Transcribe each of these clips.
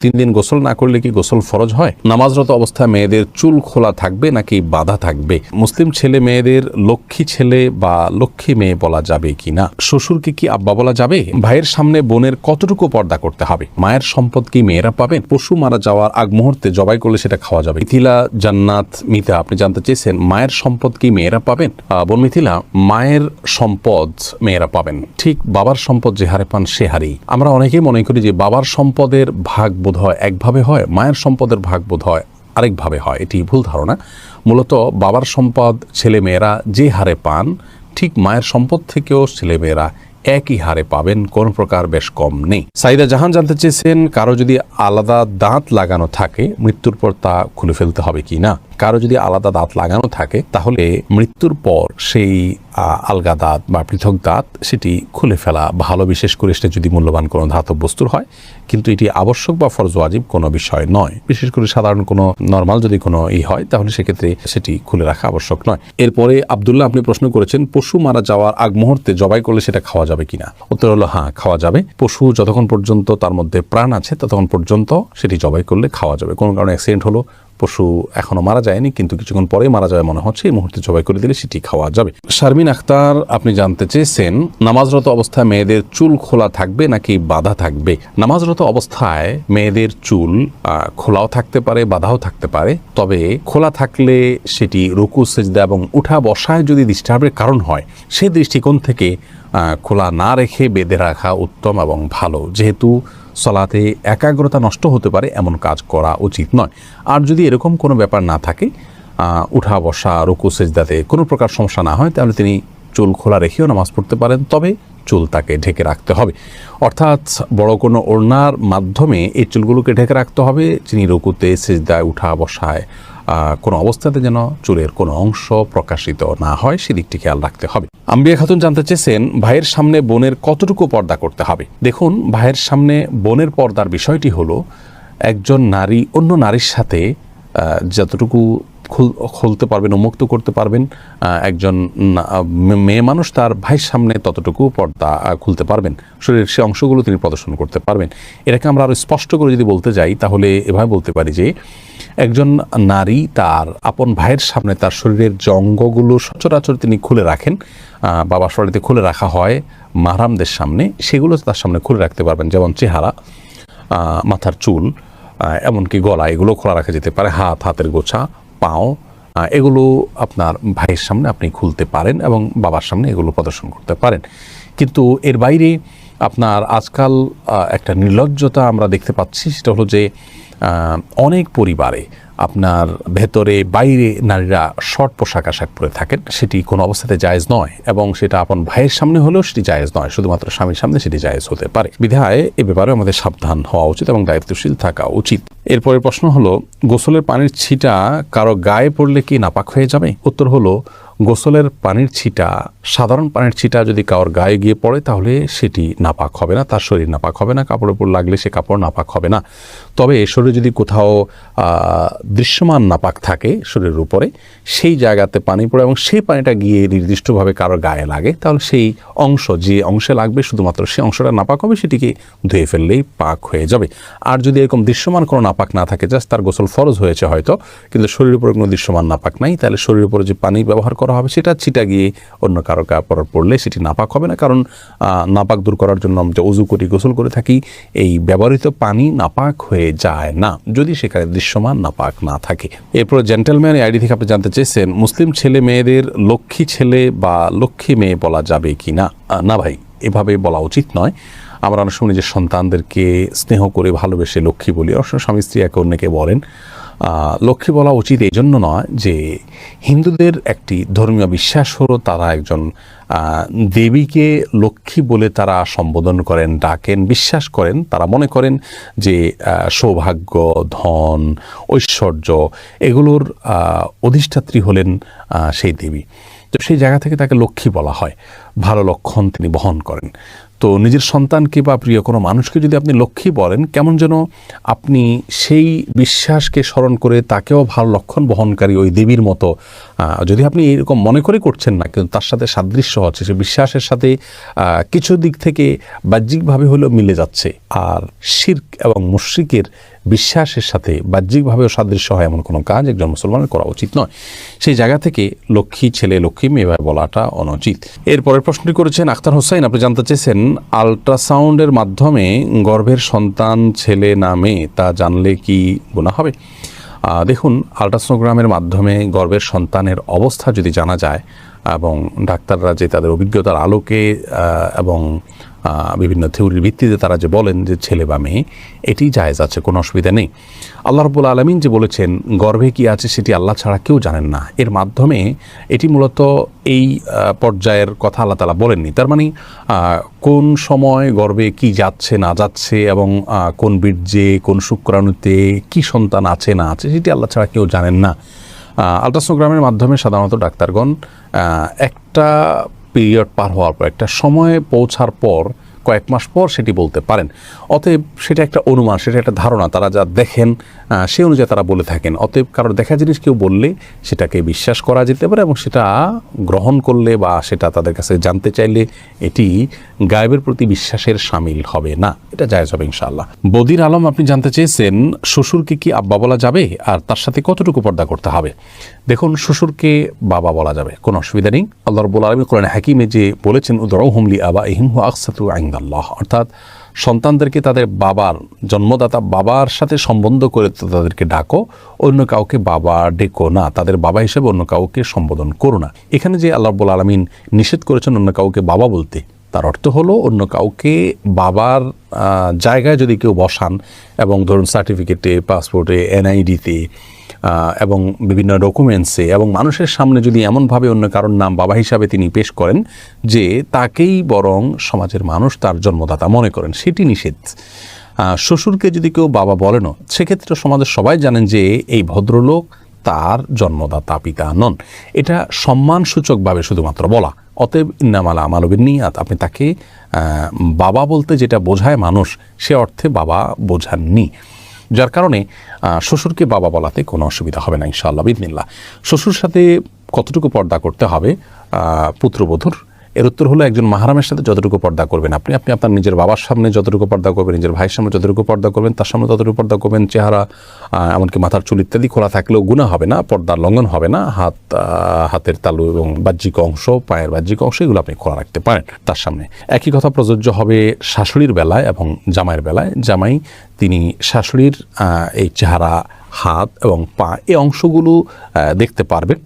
3 দিন গোসল না করলে কি গোসল ফরজ হয়? নামাজরত অবস্থায় মেয়েদের চুল খোলা থাকবে নাকি বাঁধা থাকবে? মুসলিম ছেলে মেয়েদের লক্ষ্মী ছেলে বা লক্ষ্মী মেয়ে বলা যাবে কিনা? শ্বশুরকে কি আব্বা বলা যাবে? ভাইয়ের সামনে বোনের কতটুকু পর্দা করতে হবে? মায়ের সম্পদ কি মেয়েরা পাবেন? পশু মারা যাওয়ার আগ মুহূর্তে জবাই করলে সেটা খাওয়া যাবে? মিথিলা জান্নাত মিতা আপনি জানতে চেয়েছেন মায়ের সম্পদ কি মেয়েরা পাবেন? বোন মিথিলা, মায়ের সম্পদ মেয়েরা পাবেন, ঠিক বাবার সম্পদ যে হারে পান সে হারেই। আমরা অনেকেই মনে করি যে বাবার সম্পদের ভাগ বোধ হয় একভাবে হয়, মায়ের সম্পদের ভাগ বোধ হয় আরেকভাবে হয়। এটি ভুল ধারণা। মূলত বাবার সম্পদ ছেলে মেয়েরা যে হারে পান, ঠিক মায়ের সম্পদ থেকেও ছেলে মেয়েরা একই হারে পাবেন, কোন প্রকার বেশ কম নেই। সাইদা জাহান জানতে চেয়েছেন কারো যদি আলাদা দাঁত লাগানো থাকে মৃত্যুর পর তা খুলে ফেলতে হবে কি না? কারো যদি আলাদা দাঁত লাগানো থাকে তাহলে মৃত্যুর পর সেই আলগা দাঁত বা পৃথক দাঁত সেটি খুলে ফেলা ভালো, বিশেষ করে সেটা যদি মূল্যবান কোনো ধাতব বস্তুর হয়। কিন্তু এটি আবশ্যক বা ফরজ ওয়াজিব কোনো বিষয় নয়। বিশেষ করে সাধারণ কোনো নর্মাল যদি কোনো হয় তাহলে সেক্ষেত্রে সেটি খুলে রাখা আবশ্যক নয়। এরপরে আব্দুল্লাহ আপনি প্রশ্ন করেছেন পশু মারা যাওয়ার আগ মুহূর্তে জবাই করলে সেটা খাওয়া যাবে কিনা? উত্তর হলো হ্যাঁ, খাওয়া যাবে। পশু যতক্ষণ পর্যন্ত তার মধ্যে প্রাণ আছে ততক্ষণ পর্যন্ত সেটি জবাই করলে খাওয়া যাবে। কোনো কারণে অ্যাক্সিডেন্ট হলো, পশু এখনো মারা যায়নি কিন্তু কিছুক্ষণ পরে মারা যাবে মনে হচ্ছে, এই মুহূর্তে জবাই করে দিলে সেটি খাওয়া যাবে। শারমিন আখতার আপনি জানতে চেয়েছেন নামাজরত অবস্থায় মেয়েদের চুল খোলা থাকবে নাকি বাঁধা থাকবে? নামাজরত অবস্থায় মেয়েদের চুল খোলাও থাকতে পারে, বাঁধাও থাকতে পারে। তবে খোলা থাকলে সেটি রুকু সিজদা এবং উঠা বসায় যদি ডিস্টার্বের কারণ হয়, সেই দৃষ্টিকোণ থেকে খোলা না রেখে বেঁধে রাখা উত্তম এবং ভালো। যেহেতু সলাতে একাগ্রতা নষ্ট হতে পারে এমন কাজ করা উচিত নয়। আর যদি এরকম কোনো ব্যাপার না থাকে, উঠা বসা রুকু সিজদাতে কোনো প্রকার সমস্যা না হয়, তাহলে তিনি চুল খোলা রেখেও নামাজ পড়তে পারেন। তবে চুল তাকে ঢেকে রাখতে হবে, অর্থাৎ বড় কোনো ওড়নার মাধ্যমে এই চুলগুলোকে ঢেকে রাখতে হবে। যিনি রুকুতে সিজদায় উঠা বসায় কোনো অবস্থাতে যেন চুলের কোনো অংশ প্রকাশিত না হয় সেদিকটি খেয়াল রাখতে হবে। আম্বিয়া খাতুন জানতে চেয়েছেন ভাইয়ের সামনে বোনের কতটুকু পর্দা করতে হবে? দেখুন, ভাইয়ের সামনে বোনের পর্দার বিষয়টি হলো একজন নারী অন্য নারীর সাথে যতটুকু খুলতে পারবেন, উন্মুক্ত করতে পারবেন, একজন মেয়ে মানুষ তার ভাইয়ের সামনে ততটুকু পর্দা খুলতে পারবেন, শরীরের সে অংশগুলো তিনি প্রদর্শন করতে পারবেন। এটাকে আমরা আরও স্পষ্ট করে যদি বলতে যাই তাহলে এভাবে বলতে পারি যে একজন নারী তার আপন ভাইয়ের সামনে তার শরীরের যে অঙ্গগুলো সচরাচর তিনি খুলে রাখেন, বাবা শরীরে খুলে রাখা হয় মাহরামদের সামনে, সেগুলো তার সামনে খুলে রাখতে পারবেন। যেমন চেহারা, মাথার চুল, এমনকি গলা, এগুলো খোলা রাখা যেতে পারে। হাতের গোছা, পাও, এগুলো আপনার ভাইয়ের সামনে আপনি খুলতে পারেন এবং বাবার সামনে এগুলো প্রদর্শন করতে পারেন। কিন্তু এর বাইরে আপনার আজকাল একটা নির্লজ্জতা আমরা দেখতে পাচ্ছি, সেটা হলো যে অনেক পরিবারে আপনার ভেতরে বাইরে নারীরা শর্ট পোশাক আশাক পরে থাকেন, সেটি কোনো অবস্থাতে জায়েজ নয় এবং সেটা আপন ভাইয়ের সামনে হলেও সেটি জায়েজ নয়, শুধুমাত্র স্বামীর সামনে সেটি জায়েজ হতে পারে। বিধায় এ ব্যাপারে আমাদের সাবধান হওয়া উচিত এবং দায়িত্বশীল থাকা উচিত। এরপরের প্রশ্ন হলো গোসলের পানির ছিটা কারো গায়ে পড়লে কি নাপাক হয়ে যাবে? উত্তর হলো গোসলের পানির ছিটা, সাধারণ পানির ছিটা যদি কারোর গায়ে গিয়ে পড়ে তাহলে সেটি নাপাক হবে না, তার শরীর নাপাক হবে না, কাপড়ের উপর লাগলে সে কাপড় নাপাক হবে না। তবে শরীরে যদি কোথাও দৃশ্যমান নাপাক থাকে শরীরের উপরে, সেই জায়গাতে পানি পড়ে এবং সেই পানিটা গিয়ে নির্দিষ্টভাবে কারোর গায়ে লাগে, তাহলে সেই অংশ যে অংশে লাগবে শুধুমাত্র সেই অংশটা নাপাক হবে, সেটিকে ধুয়ে ফেললেই পাক হয়ে যাবে। আর যদি এরকম দৃশ্যমান কোনো নাপাক না থাকে, জাস্ট তার গোসল ফরজ হয়েছে হয়তো, কিন্তু শরীরের উপরে কোনো দৃশ্যমান নাপাক নাই, তাহলে শরীরের উপরে যে পানি ব্যবহার করা হবে সেটা ছিটা গিয়ে অন্য কারো কাপড় পড়লে সেটি নাপাক হবে না। কারণ নাপাক দূর করার জন্য আমরা যে ওযু করি, গোসল করে থাকি, এই ব্যবহৃত পানি নাপাক হয়ে যায় না যদি সেখানে দৃশ্যমান নাপাক না থাকে। এরপর জেন্টেলম্যান আইডি থেকে আপনি জানতে চেয়েছেন মুসলিম ছেলে মেয়েদের লক্ষ্মী ছেলে বা লক্ষ্মী মেয়ে বলা যাবে কি না? না ভাই, এভাবে বলা উচিত নয়। আমরা অনেক সময় নিজের সন্তানদেরকে স্নেহ করে ভালোবেসে লক্ষ্মী বলি, অবশ্য স্বামী স্ত্রী একে অন্যকে বলেন। লক্ষ্মী বলা উচিত এই জন্য নয় যে হিন্দুদের একটি ধর্মীয় বিশ্বাস হলো তারা একজন দেবীকে লক্ষ্মী বলে তারা সম্বোধন করেন, ডাকেন, বিশ্বাস করেন। তারা মনে করেন যে সৌভাগ্য, ধন, ঐশ্বর্য এগুলোর অধিষ্ঠাত্রী হলেন সেই দেবী। তো সেই জায়গা থেকে তাকে লক্ষ্মী বলা হয়, ভালো লক্ষণ তিনি বহন করেন। তো নিজের সন্তানকে বা প্রিয় কোনো মানুষকে যদি আপনি লক্ষ্মী বলেন, কেমন যেন আপনি সেই বিশ্বাসকে স্মরণ করে তাকেও ভালো লক্ষণ বহনকারী ওই দেবীর মতো, যদি আপনি এরকম মনে করে করছেন না, কিন্তু তার সাথে সাদৃশ্য হচ্ছে, সে বিশ্বাসের সাথে কিছু দিক থেকে বাহ্যিকভাবে হলেও মিলে যাচ্ছে। আর শিরক এবং মুশরিকের বিশ্বাসের সাথে বাহ্যিকভাবেও সাদৃশ্য হয় এমন কোনো কাজ একজন মুসলমানের করা উচিত নয়। সেই জায়গা থেকে লক্ষ্মী ছেলে লক্ষ্মী মেয়ে বলাটা অনুচিত। এরপরের প্রশ্নটি করেছেন আখতার হোসাইন। আপনি জানতে চেয়েছেন আল্ট্রাসাউন্ডের মাধ্যমে গর্ভের সন্তান ছেলে না মেয়ে তা জানলে কি গুনাহ হবে? দেখুন, আল্ট্রাসোনোগ্রামের মাধ্যমে গর্ভের সন্তানের অবস্থা যদি জানা যায় এবং ডাক্তাররা যে তাদের অভিজ্ঞতার আলোকে এবং বিভিন্ন থিওরির ভিত্তিতে তারা যে বলেন যে ছেলে বা মেয়ে, এটি জায়েজ আছে, কোনো অসুবিধা নেই। আল্লাহ রাব্বুল আলামিন যে বলেছেন গর্ভে কি আছে সেটি আল্লাহ ছাড়া কেউ জানেন না, এর মাধ্যমে এটি মূলত এই পর্যায়ের কথা আল্লাহ তাআলা বলেননি। তার মানে কোন সময় গর্ভে কি যাচ্ছে না যাচ্ছে এবং কোন বীর্যে কোন শুক্রাণুতে কি সন্তান আছে না আছে সেটি আল্লাহ ছাড়া কেউ জানেন না। আল্ট্রাসোনোগ্রামের মাধ্যমে সাধারণত ডাক্তারগণ একটা পিরিয়ড পার হওয়ার পর, একটা সময়ে পৌঁছার পর, কয়েক মাস পর সেটি বলতে পারেন। অতএব সেটা একটা অনুমান, সেটা একটা ধারণা, তারা যা দেখেন সেই অনুযায়ী তারা বলে থাকেন। অতএব কারোর দেখা জিনিস কেউ বললে সেটাকে বিশ্বাস করা যেতে পারে এবং সেটা গ্রহণ করলে বা সেটা তাদের কাছে জানতে চাইলে এটি গায়েবের প্রতি বিশ্বাসের শামিল হবে না, এটা জায়েজ হবে ইনশাআল্লাহ। বদির আলম আপনি জানতে চেয়েছেন শ্বশুরকে কি আব্বা বলা যাবে আর তার সাথে কতটুকু পর্দা করতে হবে? দেখুন, শ্বশুরকে বাবা বলা যাবে, কোনো অসুবিধা নেই। আল্লাহ রাব্বুল আলামিন কোরআন হাকিমে যে বলেছেন উদউহুম লিআবাইহিম হুয়া আকসাতু ইনদাল্লাহ, অর্থাৎ সন্তানদেরকে তাদের বাবার, জন্মদাতা বাবার সাথে সম্বন্ধ করে তাদেরকে ডাকো, অন্য কাউকে বাবা ডেকো না, তাদের বাবা হিসেবে অন্য কাউকে সম্বোধন করো না। এখানে যে আল্লাহ রাব্বুল আলামিন নিষেধ করেছেন অন্য কাউকে বাবা বলতে, তার অর্থ হলো অন্য কাউকে বাবার জায়গায় যদি কেউ বসান এবং ধরুন সার্টিফিকেটে, পাসপোর্টে, এনআইডিতে এবং বিভিন্ন ডকুমেন্টসে এবং মানুষের সামনে যদি এমনভাবে অন্য কারোর নাম বাবা হিসাবে তিনি পেশ করেন যে তাকেই বরং সমাজের মানুষ তার জন্মদাতা মনে করেন, সেটি নিষেধ। শ্বশুরকে যদি কেউ বাবা বলেনও, সেক্ষেত্রে সমাজের সবাই জানেন যে এই ভদ্রলোক তার জন্মদাতা পিতা নন, এটা সম্মানসূচকভাবে শুধুমাত্র বলা। অতএব ইন্নামাল আমালু বিন্নিয়াত, আপনি তাকে বাবা বলতে যেটা বোঝায় মানুষ, সে অর্থে বাবা বোঝাননি, যার কারণে শ্বশুরকে বাবা বলাতে কোনো অসুবিধা হবে না ইনশাআল্লাহ বিইذনিল্লাহ। শ্বশুর সাথে কতটুকু পর্দা করতে হবে পুত্রবধূর, এর উত্তর হলো একজন মাহরামের সাথে যতটুকু পর্দা করবেন আপনি আপনার নিজের বাবার সামনে যতটুকু পর্দা করবেন, নিজের ভাইয়ের সামনে যতটুকু পর্দা করবেন, তার সামনে ততটুকু পর্দা করবেন। চেহারা এমনকি মাথার চুল ইত্যাদি খোলা থাকলেও গুনাহ হবে না, পর্দার লঙ্ঘন হবে না। হাতের তালু এবং বাহ্যিক অংশ, পায়ের বাহ্যিক অংশ, এগুলো আপনি খোলা রাখতে পারেন তার সামনে। একই কথা প্রযোজ্য হবে শাশুড়ির বেলায় এবং জামাইয়ের বেলায়। জামাই তিনি শাশুড়ির এই চেহারা, হাত এবং পা, এই অংশগুলো দেখতে পারবেন।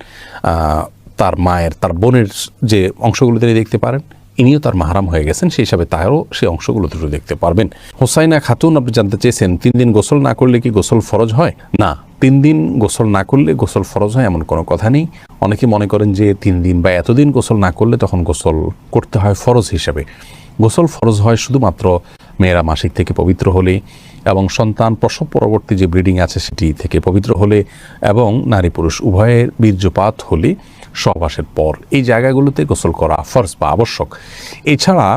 তার মায়ের, তার বোনের যে অংশগুলো তিনি দেখতে পারেন, ইনিও তার মাহরাম হয়ে গেছেন, সেই হিসাবে তারও সেই অংশগুলো দুটো দেখতে পারবেন। হোসাইনা খাতুন আপনি জানতে চেয়েছেন 3 দিন গোসল না করলে কি গোসল ফরজ হয়? না, 3 দিন গোসল না করলে গোসল ফরজ হয় এমন কোনো কথা নেই। অনেকে মনে করেন যে 3 দিন বা এতদিন গোসল না করলে তখন গোসল করতে হয় ফরজ হিসেবে। গোসল ফরজ হয় শুধুমাত্র মেয়েরা মাসিক থেকে পবিত্র হলে এবং সন্তান প্রসব পরবর্তী যে ব্লিডিং আছে সেটি থেকে পবিত্র হলে এবং নারী পুরুষ উভয়ের বীর্যপাত হলে সহবাসের পর, এই জায়গাগুলোতে গোসল করা ফরজ বা আবশ্যক। এছাড়া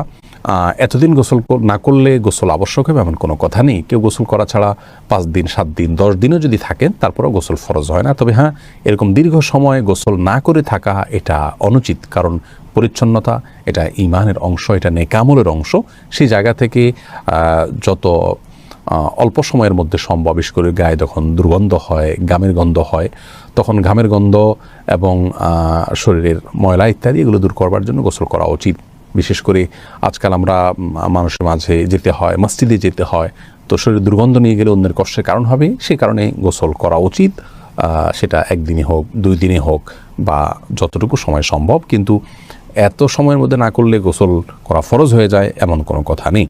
এতদিন গোসল না করলে গোসল আবশ্যক হবে এমন কোনো কথা নেই। কেউ গোসল করা ছাড়া 5 দিন, 7 দিন, 10 দিনও যদি থাকেন তারপরেও গোসল ফরজ হয় না। তবে হ্যাঁ, এরকম দীর্ঘ সময় গোসল না করে থাকা এটা অনুচিত, কারণ পরিচ্ছন্নতা এটা ঈমানের অংশ, এটা নেকামলের অংশ। সেই জায়গা থেকে যত অল্প সময়ের মধ্যে সম্ভব, বিশেষ করে গায়ে যখন দুর্গন্ধ হয়, ঘামের গন্ধ হয়, তখন ঘামের গন্ধ এবং শরীরের ময়লা ইত্যাদি এগুলো দূর করবার জন্য গোসল করা উচিত। বিশেষ করে আজকাল আমরা মানুষের মাঝে যেতে হয়, মসজিদে যেতে হয়, তো শরীরে দুর্গন্ধ নিয়ে গেলে অন্যের কষ্টের কারণ হবে, সেই কারণে গোসল করা উচিত। সেটা 1 দিনে হোক, 2 দিনে হোক বা যতটুকু সময় সম্ভব, কিন্তু এত সময়ের মধ্যে না করলে গোসল করা ফরজ হয়ে যায় এমন কোনো কথা নেই।